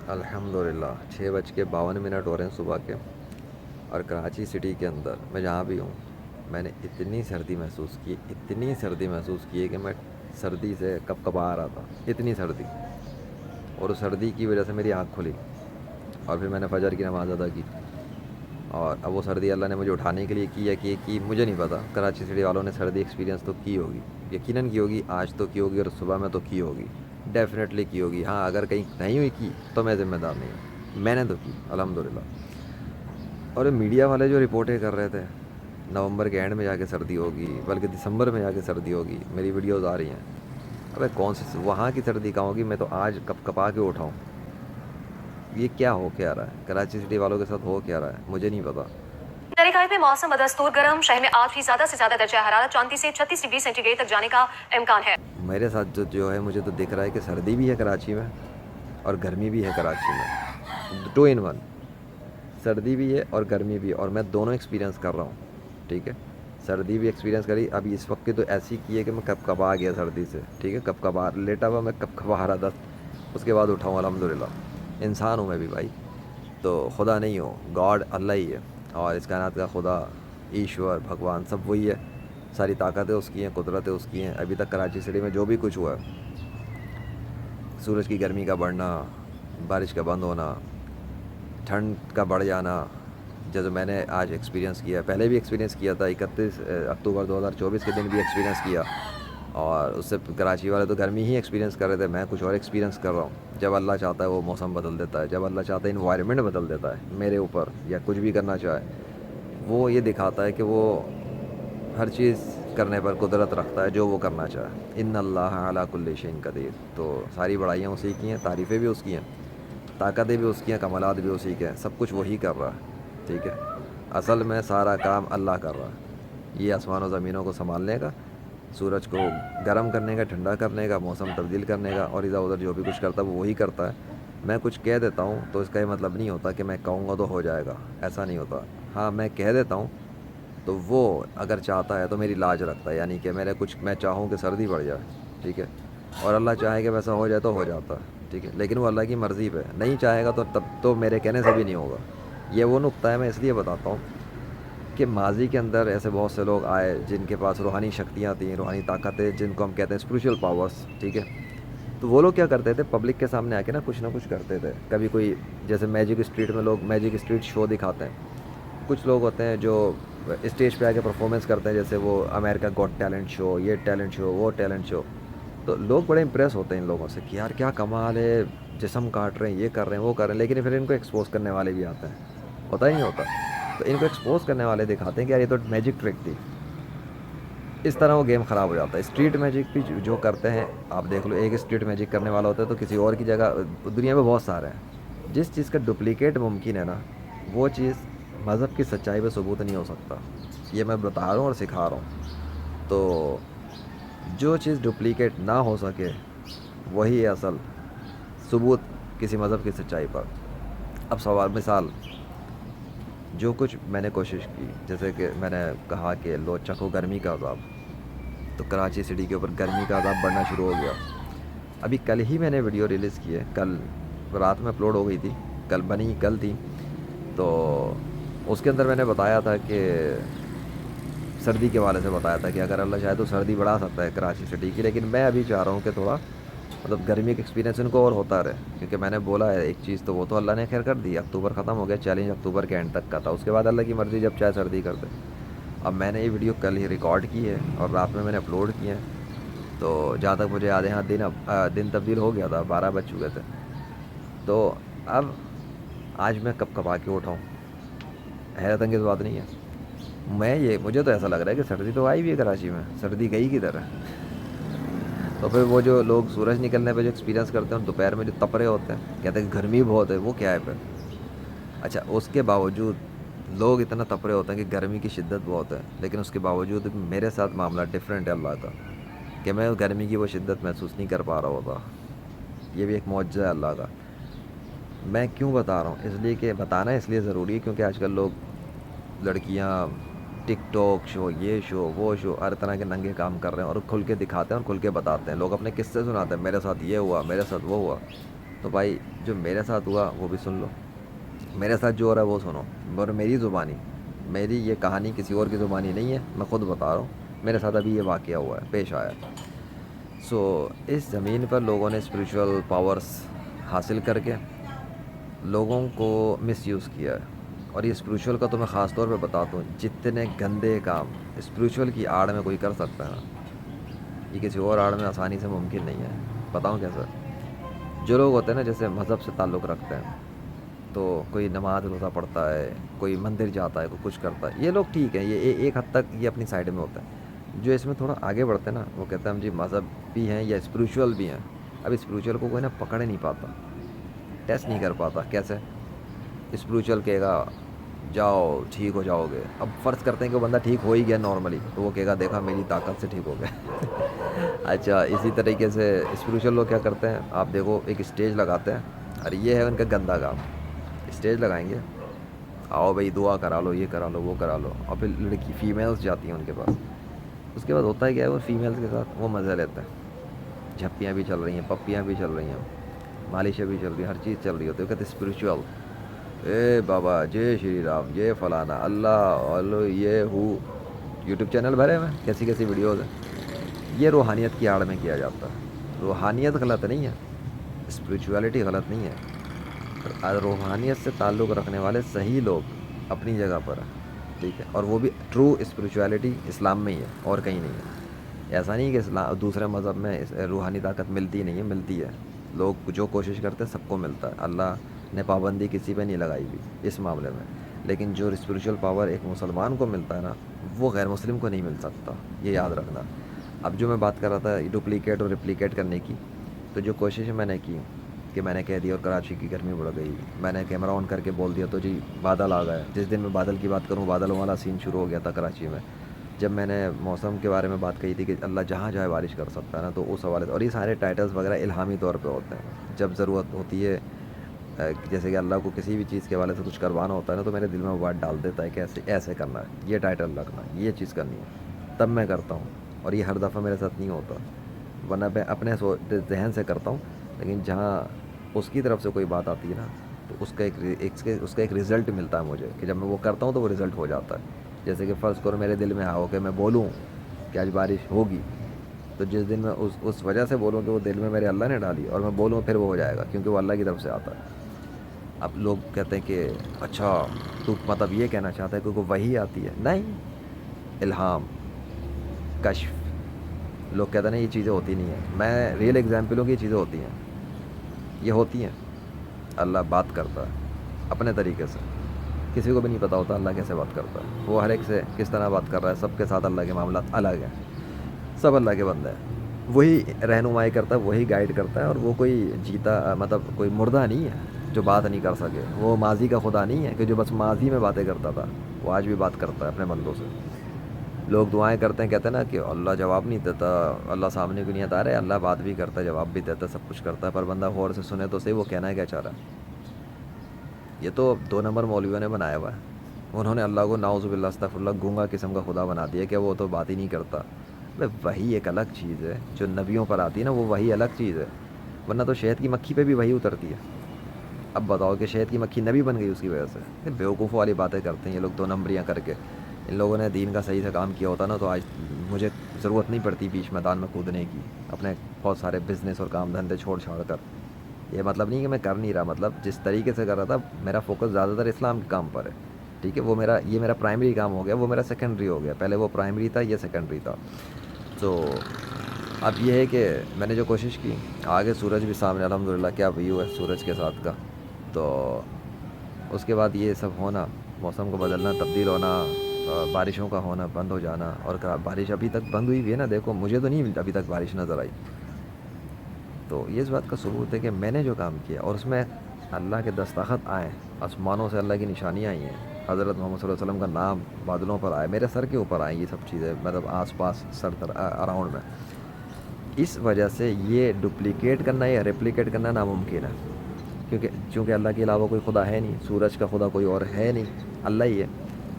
الحمدللہ 6:52 ہو رہے ہیں صبح کے، اور کراچی سٹی کے اندر میں جہاں بھی ہوں میں نے اتنی سردی محسوس کی، اتنی سردی محسوس کی ہے کہ میں سردی سے کب کب آ رہا تھا، اتنی سردی. اور اس سردی کی وجہ سے میری آنکھ کھلی، اور پھر میں نے فجر کی نماز ادا کی. اور اب وہ سردی اللہ نے مجھے اٹھانے کے لیے کی ہے کہ مجھے نہیں پتا. کراچی سٹی والوں نے سردی ایکسپیرینس تو کی ہوگی، یقیناً کی ہوگی، آج تو کی ہوگی اور صبح میں تو کی ہوگی، ڈیفینیٹلی کی ہوگی. ہاں اگر کہیں نہیں ہوئی کی تو میں ذمہ دار نہیں ہوں، میں نے تو کی الحمدللہ. اور میڈیا والے جو رپورٹیں کر رہے تھے نومبر کے اینڈ میں جا کے سردی ہوگی، بلکہ دسمبر میں جا کے سردی ہوگی، میری ویڈیوز آ رہی ہیں. ابے کون سی وہاں کی سردی کہاں ہوگی؟ میں تو آج کپ کپا کے اٹھا ہوں. یہ کیا ہو کیا رہا ہے کراچی سٹی والوں کے ساتھ؟ ہو کیا رہا ہے مجھے نہیں پتا. درکائے میں موسم بدستور گرم، شہر میں آج بھی زیادہ سے زیادہ درجہ حرارت 34 سے 36 ڈگری سینٹی گریڈ تک جانے کا امکان ہے. میرے ساتھ جو ہے مجھے تو دکھ رہا ہے کہ سردی بھی ہے کراچی میں اور گرمی بھی ہے کراچی میں، 2 in 1. سردی بھی ہے اور گرمی بھی ہے، اور میں دونوں ایکسپیرینس کر رہا ہوں. ٹھیک ہے، سردی بھی ایکسپیرینس کری. ابھی اس وقت کی تو ایسی کی ہے کہ میں کب کب آ گیا سردی سے. ٹھیک ہے، کب کب لیٹا ہوا میں کب کب آ رہا تھا، اس کے بعد اٹھاؤں الحمدللہ. انسان ہوں میں بھی بھائی، تو خدا نہیں ہو، گاڈ اللہ ہی ہے، اور اس کائنات کا خدا ایشور بھگوان سب وہی ہے. ساری طاقتیں اس کی ہیں، قدرتیں اس کی ہیں. ابھی تک کراچی سٹی میں جو بھی کچھ ہوا ہے، سورج کی گرمی کا بڑھنا، بارش کا بند ہونا، ٹھنڈ کا بڑھ جانا، جیسے میں نے آج ایکسپیرینس کیا، پہلے بھی ایکسپیرینس کیا تھا 31 اکتوبر 2024 کے دن بھی ایکسپیرینس کیا. اور اس سے کراچی والے تو گرمی ہی ایکسپیرینس کر رہے تھے، میں کچھ اور ایکسپیرینس کر رہا ہوں. جب اللہ چاہتا ہے وہ موسم بدل دیتا ہے، جب اللہ چاہتا ہے انوائرمنٹ بدل دیتا ہے میرے اوپر، یا کچھ بھی کرنا چاہے، وہ یہ دکھاتا ہے کہ وہ ہر چیز کرنے پر قدرت رکھتا ہے جو وہ کرنا چاہے. ان اللہ علی کل شیء قدیر. تو ساری بڑائیاں اسی کی ہیں، تعریفیں بھی اس کی ہیں، طاقتیں بھی اس کی ہیں، کمالات بھی اسی کے ہیں، سب کچھ وہی کر رہا ہے. ٹھیک ہے، اصل میں سارا کام اللہ کر رہا ہے. یہ آسمان و زمینوں کو سنبھالنے کا، سورج کو گرم کرنے کا، ٹھنڈا کرنے کا، موسم تبدیل کرنے کا، اور ادھر ادھر جو بھی کچھ کرتا ہے وہ وہی کرتا ہے. میں کچھ کہہ دیتا ہوں تو اس کا یہ مطلب نہیں ہوتا کہ میں کہوں گا تو ہو جائے گا، ایسا نہیں ہوتا. ہاں میں کہہ دیتا ہوں تو وہ اگر چاہتا ہے تو میری لاج رکھتا ہے، یعنی کہ میں چاہوں کہ سردی بڑھ جائے. ٹھیک ہے، اور اللہ چاہے کہ ویسا ہو جائے تو ہو جاتا ہے. ٹھیک ہے، لیکن وہ اللہ کی مرضی پہ نہیں چاہے گا تو تب تو میرے کہنے سے بھی نہیں ہوگا. یہ وہ نقطہ ہے، میں اس لیے بتاتا ہوں کہ ماضی کے اندر ایسے بہت سے لوگ آئے جن کے پاس روحانی شکتیاں تھیں، روحانی طاقتیں، جن کو ہم کہتے ہیں اسپریچول پاورس. ٹھیک ہے، تو وہ لوگ کیا کرتے تھے؟ پبلک کے سامنے آ کے نا کچھ کرتے تھے. کبھی کوئی جیسے میجک اسٹریٹ میں لوگ میجک اسٹریٹ شو دکھاتے ہیں. کچھ لوگ ہوتے ہیں جو اسٹیج پہ آ کے پرفارمنس کرتے ہیں، جیسے وہ امیرکا گوٹ ٹیلنٹ شو، یہ ٹیلنٹ شو، وہ ٹیلنٹ شو. تو لوگ بڑے امپریس ہوتے ہیں ان لوگوں سے کہ یار کیا کمال ہے، جسم کاٹ رہے ہیں، یہ کر رہے ہیں، وہ کر رہے ہیں. لیکن پھر ان کو ایکسپوز کرنے والے بھی آتے ہیں، ہوتا ہی نہیں ہوتا. تو ان کو ایکسپوز کرنے والے دکھاتے ہیں کہ یار یہ تو میجک ٹرک تھی. اس طرح وہ گیم خراب ہو جاتا ہے. اسٹریٹ میجک بھی جو کرتے ہیں آپ دیکھ لو، ایک اسٹریٹ میجک کرنے والا ہوتا ہے تو کسی اور کی جگہ دنیا میں بہت سارے ہیں. جس چیز کا ڈپلیکیٹ ممکن ہے نا، وہ چیز مذہب کی سچائی پہ ثبوت نہیں ہو سکتا. یہ میں بتا رہا ہوں اور سکھا رہا ہوں. تو جو چیز ڈپلیکیٹ نہ ہو سکے وہی ہے اصل ثبوت کسی مذہب کی سچائی پر. اب سوال مثال، جو کچھ میں نے کوشش کی، جیسے کہ میں نے کہا کہ لو چکھو گرمی کا عذاب، تو کراچی سٹی کے اوپر گرمی کا عذاب بڑھنا شروع ہو گیا. ابھی کل ہی میں نے ویڈیو ریلیز کی ہے، کل رات میں اپلوڈ ہو گئی تھی، کل تھی. تو اس کے اندر میں نے بتایا تھا کہ سردی کے حوالے سے بتایا تھا کہ اگر اللہ چاہے تو سردی بڑھا سکتا ہے کراچی سٹی کی. لیکن میں ابھی چاہ رہا ہوں کہ تھوڑا گرمی کا ایکسپیرینس ان کو اور ہوتا رہے، کیونکہ میں نے بولا ہے ایک چیز تو وہ تو اللہ نے خیر کر دی. اکتوبر ختم ہو گیا، چیلنج اکتوبر کے اینڈ تک کا تھا، اس کے بعد اللہ کی مرضی جب چاہے سردی کر دے. اب میں نے یہ ویڈیو کل ہی ریکارڈ کی ہے اور رات میں نے اپلوڈ کی ہے. تو جہاں تک مجھے یاد ہے، ہاں دن تبدیل ہو گیا تھا، 12 بج چکے تھے. تو اب آج میں کب کب آ کے اٹھاؤں، حیرت انگیز بات نہیں ہے؟ مجھے تو ایسا لگ رہا ہے کہ سردی تو آئی بھی ہے کراچی میں، سردی گئی کدھر ہے؟ تو پھر وہ جو لوگ سورج نکلنے پہ جو ایکسپیرینس کرتے ہیں، دوپہر میں جو تپرے ہوتے ہیں، کہتے ہیں کہ گرمی بہت ہے، وہ کیا ہے پھر؟ اچھا، اس کے باوجود لوگ اتنا تپرے ہوتے ہیں کہ گرمی کی شدت بہت ہے، لیکن اس کے باوجود میرے ساتھ معاملہ ڈیفرنٹ ہے اللہ کا، کہ میں گرمی کی وہ شدت محسوس نہیں کر پا رہا ہوتا. یہ بھی ایک معجزہ ہے اللہ کا. میں کیوں بتا رہا ہوں؟ اس لیے کہ بتانا اس لیے ضروری ہے کیونکہ آج کل لوگ، لڑکیاں ٹک ٹاک شو، یہ شو، وہ شو، ہر طرح کے ننگے کام کر رہے ہیں اور کھل کے دکھاتے ہیں اور کھل کے بتاتے ہیں. لوگ اپنے قصے سناتے ہیں، میرے ساتھ یہ ہوا، میرے ساتھ وہ ہوا. تو بھائی جو میرے ساتھ ہوا وہ بھی سن لو، میرے ساتھ جو ہو رہا ہے وہ سنو، اور میری زبانی، میری یہ کہانی کسی اور کی زبانی نہیں ہے، میں خود بتا رہا ہوں، میرے ساتھ ابھی یہ واقعہ ہوا ہے، پیش آیا۔ سو اس زمین پر لوگوں نے اسپریچول پاورس حاصل کر کے لوگوں کو مس یوز کیا ہے، اور یہ اسپریچول کا تو میں خاص طور پہ بتاتا ہوں، جتنے گندے کام اسپریچول کی آڑ میں کوئی کر سکتا ہے نا، یہ کسی اور آڑ میں آسانی سے ممکن نہیں ہے۔ بتاؤں کیسے؟ جو لوگ ہوتے ہیں نا جیسے مذہب سے تعلق رکھتے ہیں، تو کوئی نماز روزہ پڑھتا ہے، کوئی مندر جاتا ہے، کوئی کچھ کرتا ہے، یہ لوگ ٹھیک ہیں، یہ ایک حد تک یہ اپنی سائڈ میں ہوتا ہے۔ جو اس میں تھوڑا آگے بڑھتے ہیں نا، وہ کہتے ہیں ہم جی مذہب بھی ہیں یا اسپریچول بھی ہیں۔ اب اسپریچول کو کوئی نا پکڑ نہیں پاتا، ٹیسٹ نہیں کر پاتا۔ کیسے؟ اسپریچول کہے گا جاؤ ٹھیک ہو جاؤ گے، اب فرض کرتے ہیں کہ وہ بندہ ٹھیک ہو ہی گیا نارملی، تو وہ کہے گا دیکھا میری طاقت سے ٹھیک ہو گیا۔ اچھا، اسی طریقے سے اسپریچول لوگ کیا کرتے ہیں، آپ دیکھو ایک اسٹیج لگاتے ہیں، اور یہ ہے ان کا گندا کام، اسٹیج لگائیں گے، آؤ بھائی دعا کرا لو، یہ کرا لو، وہ کرا لو، اور پھر لڑکی فیمیلز جاتی ہیں ان کے پاس۔ اس کے بعد ہوتا ہے کیا ہے، وہ فیمیلز کے ساتھ وہ مزہ لیتے ہیں، جھپیاں بھی چل رہی ہیں، پپیاں بھی چل رہی ہیں، مالشیں بھی چل رہی ہیں، ہر چیز چل رہی ہوتی ہے۔ وہ کہتے ہیں اسپریچول، اے بابا جے شری رام، یہ فلانا اللہ اللہ، یہ ہو یوٹیوب چینل بھرے میں کیسی کیسی ویڈیوز ہیں۔ یہ روحانیت کی آڑ میں کیا جاتا ہے۔ روحانیت غلط نہیں ہے، اسپریچولیٹی غلط نہیں ہے، روحانیت سے تعلق رکھنے والے صحیح لوگ اپنی جگہ پر ہیں، ٹھیک ہے، اور وہ بھی ٹرو اسپریچولیٹی اسلام میں ہی ہے اور کہیں نہیں ہے۔ ایسا نہیں کہ اسلام دوسرے مذہب میں روحانی طاقت ملتی نہیں ہے، ملتی ہے، لوگ جو کوشش کرتے ہیں سب کو ملتا ہے، اللہ نے پابندی کسی پہ نہیں لگائی ہوئی اس معاملے میں۔ لیکن جو اسپریچول پاور ایک مسلمان کو ملتا ہے نا، وہ غیر مسلم کو نہیں مل سکتا، یہ یاد رکھنا۔ اب جو میں بات کر رہا تھا ڈپلیکیٹ اور ریپلیکیٹ کرنے کی، تو جو کوشش میں نے کی کہ میں نے کہہ دیا اور کراچی کی گرمی بڑھ گئی، میں نے کیمرہ آن کر کے بول دیا تو جی بادل آ گئے، جس دن میں بادل کی بات کروں بادلوں والا سین شروع ہو گیا تھا کراچی میں۔ جب میں نے موسم کے بارے میں بات کہی تھی کہ اللہ جہاں جہاں بارش کر سکتا ہے نا، تو اس حوالے سے، اور یہ سارے ٹائٹلز وغیرہ الہامی طور پہ ہوتے ہیں، جب ضرورت ہوتی ہے جیسے کہ اللہ کو کسی بھی چیز کے حوالے سے کچھ کروانا ہوتا ہے نا، تو میرے دل میں وہ بات ڈال دیتا ہے کہ ایسے ایسے کرنا ہے، یہ ٹائٹل رکھنا ہے، یہ چیز کرنی ہے، تب میں کرتا ہوں، اور یہ ہر دفعہ میرے ساتھ نہیں ہوتا، ورنہ میں اپنے ذہن سے کرتا ہوں، لیکن جہاں اس کی طرف سے کوئی بات آتی ہے نا، تو اس کا ایک رزلٹ ملتا ہے مجھے، کہ جب میں وہ کرتا ہوں تو وہ رزلٹ ہو جاتا ہے۔ جیسے کہ فرض کرو میرے دل میں آؤ کہ میں بولوں کہ آج بارش ہوگی، تو جس دن میں اس وجہ سے بولوں کہ وہ دل میں میرے اللہ نے ڈالی، اور میں بولوں پھر وہ ہو جائے گا، کیونکہ وہ اللہ کی طرف سے آتا ہے۔ اب لوگ کہتے ہیں کہ اچھا تو مطلب یہ کہنا چاہتا ہے کیونکہ وہی آتی ہے، نہیں، الہام، کشف، لوگ کہتے ہیں نا یہ چیزیں ہوتی نہیں ہیں، میں ریئل ایگزامپل ہوں کہ یہ چیزیں ہوتی ہیں، یہ ہوتی ہیں۔ اللہ بات کرتا ہے اپنے طریقے سے، کسی کو بھی نہیں پتہ ہوتا اللہ کیسے بات کرتا ہے، وہ ہر ایک سے کس طرح بات کر رہا ہے، سب کے ساتھ اللہ کے معاملات الگ ہیں، سب اللہ کے بندے ہیں، وہی رہنمائی کرتا ہے، وہی گائیڈ کرتا ہے، اور وہ کوئی جیتا مطلب کوئی مردہ نہیں ہے جو بات نہیں کر سکے، وہ ماضی کا خدا نہیں ہے کہ جو بس ماضی میں باتیں کرتا تھا، وہ آج بھی بات کرتا ہے اپنے بندوں سے۔ لوگ دعائیں کرتے ہیں، کہتے ہیں نا کہ اللہ جواب نہیں دیتا، اللہ سامنے کو نہیں آتا، رہے اللہ بات بھی کرتا ہے، جواب بھی دیتا ہے، سب کچھ کرتا ہے، پر بندہ غور سے سنے تو صحیح وہ کہنا ہے کیا چاہ رہا ہے۔ یہ تو 2 نمبر مولویوں نے بنایا ہوا ہے، انہوں نے اللہ کو نعوذ باللہ استغفر اللہ گونگا قسم کا خدا بنا دیا کہ وہ تو بات ہی نہیں کرتا۔ وہی ایک الگ چیز ہے جو نبیوں پر آتی ہے نا، وہ وہی الگ چیز ہے، ورنہ تو شہد کی مکھی پہ بھی وہی اترتی ہے۔ اب بتاؤ کہ شہد کی مکھی نبی بن گئی اس کی وجہ سے؟ بیوقوف والی باتیں کرتے ہیں یہ لوگ 2 نمبریاں کر کے۔ ان لوگوں نے دین کا صحیح سے کام کیا ہوتا نا، تو آج مجھے ضرورت نہیں پڑتی بیچ میدان میں کودنے کی، اپنے بہت سارے بزنس اور کام دھندے چھوڑ چھاڑ کر۔ یہ مطلب نہیں کہ میں کر نہیں رہا، مطلب جس طریقے سے کر رہا تھا، میرا فوکس زیادہ تر اسلام کے کام پر ہے، ٹھیک ہے، وہ یہ میرا پرائمری کام ہو گیا، وہ میرا سیکنڈری ہو گیا، پہلے وہ پرائمری تھا، یہ سیکنڈری تھا۔ تو اب یہ ہے کہ میں نے جو کوشش کی، آگے سورج بھی سامنے، الحمدللہ کیا ویو ہے سورج کے ساتھ کا، تو اس کے بعد یہ سب ہونا، موسم کو بدلنا، تبدیل ہونا، بارشوں کا ہونا، بند ہو جانا، اور بارش ابھی تک بند ہوئی ہوئی ہے نا، دیکھو مجھے تو نہیں ابھی تک بارش نظر آئی، تو یہ اس بات کا ثبوت ہے کہ میں نے جو کام کیا، اور اس میں اللہ کے دستخط آئے، آسمانوں سے اللہ کی نشانیاں آئی ہیں، حضرت محمد صلی اللہ علیہ وسلم کا نام بادلوں پر آئے، میرے سر کے اوپر آئیں یہ سب چیزیں، مطلب آس پاس سر اراؤنڈ میں۔ اس وجہ سے یہ ڈپلیکیٹ کرنا یا ریپلیکیٹ کرنا ناممکن ہے، چونکہ اللہ کے علاوہ کوئی خدا ہے نہیں، سورج کا خدا کوئی اور ہے نہیں، اللہ ہی ہے۔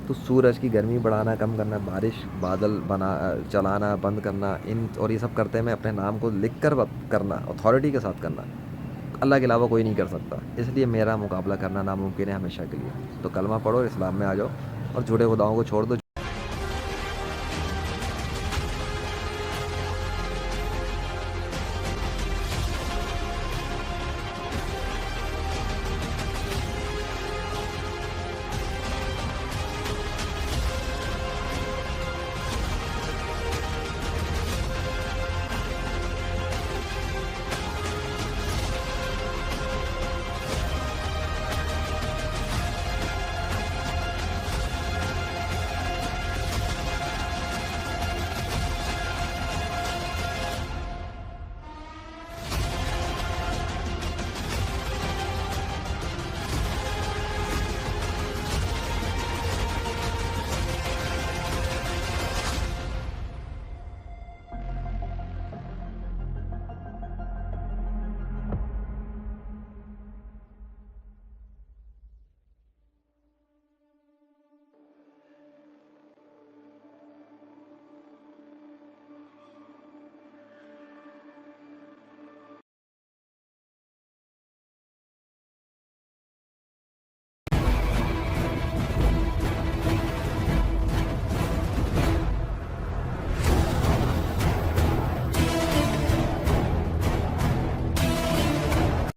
تو سورج کی گرمی بڑھانا، کم کرنا، بارش، بادل چلانا، بند کرنا، اور یہ سب کرتے میں اپنے نام کو لکھ کر کرنا، اتھارٹی کے ساتھ کرنا، اللہ کے علاوہ کوئی نہیں کر سکتا، اس لیے میرا مقابلہ کرنا ناممکن ہے ہمیشہ کے لیے۔ تو کلمہ پڑھو اور اسلام میں آ جاؤ اور جھوٹے خداؤں کو چھوڑ دو،